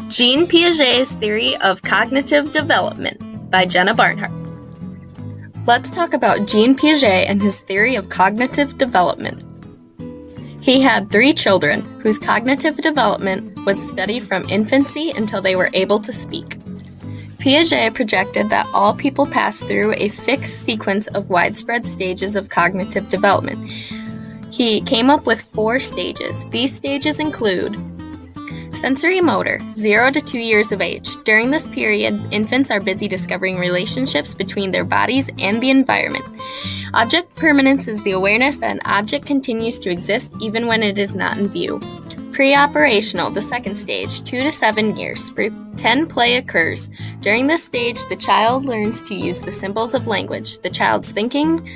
Jean Piaget's Theory of Cognitive Development by Jenna Barnhart. Let's talk about Jean Piaget and his theory of cognitive development. He had 3 children whose cognitive development was studied from infancy until they were able to speak. Piaget projected that all people pass through a fixed sequence of widespread stages of cognitive development. He came up with 4 stages. These stages include sensory motor, 0 to 2 years of age. During this period, infants are busy discovering relationships between their bodies and the environment. Object permanence is the awareness that an object continues to exist even when it is not in view. Pre-operational, the second stage, 2 to 7 years. Pretend play occurs. During this stage, the child learns to use the symbols of language. The child's thinking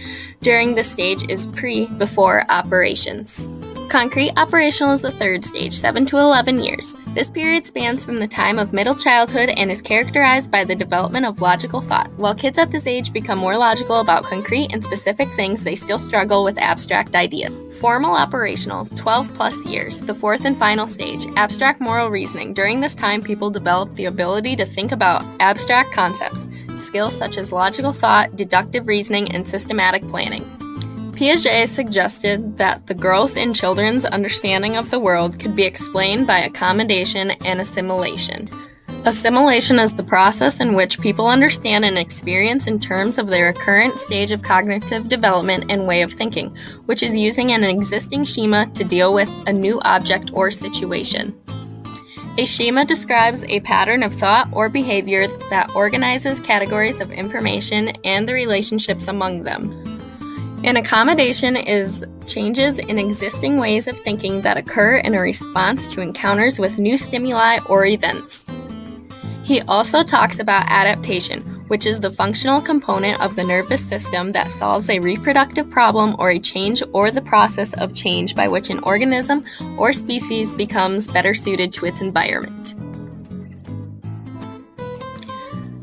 during this stage is before operations. Concrete operational is the third stage, 7 to 11 years. This period spans from the time of middle childhood and is characterized by the development of logical thought. While kids at this age become more logical about concrete and specific things, they still struggle with abstract ideas. Formal operational, 12 plus years, the fourth and final stage, abstract moral reasoning. During this time, people develop the ability to think about abstract concepts, skills such as logical thought, deductive reasoning, and systematic planning. Piaget suggested that the growth in children's understanding of the world could be explained by accommodation and assimilation. Assimilation is the process in which people understand an experience in terms of their current stage of cognitive development and way of thinking, which is using an existing schema to deal with a new object or situation. A schema describes a pattern of thought or behavior that organizes categories of information and the relationships among them. An accommodation is changes in existing ways of thinking that occur in a response to encounters with new stimuli or events. He also talks about adaptation, which is the functional component of the nervous system that solves a reproductive problem or a change or the process of change by which an organism or species becomes better suited to its environment.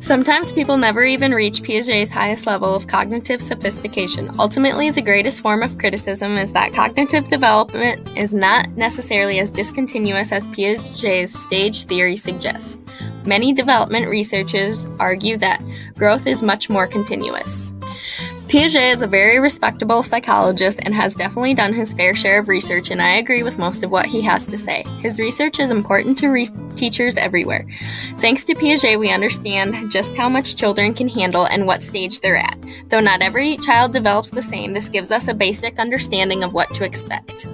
Sometimes people never even reach Piaget's highest level of cognitive sophistication. Ultimately, the greatest form of criticism is that cognitive development is not necessarily as discontinuous as Piaget's stage theory suggests. Many development researchers argue that growth is much more continuous. Piaget is a very respectable psychologist and has definitely done his fair share of research, and I agree with most of what he has to say. His research is important to teachers everywhere. Thanks to Piaget, we understand just how much children can handle and what stage they're at. Though not every child develops the same, this gives us a basic understanding of what to expect.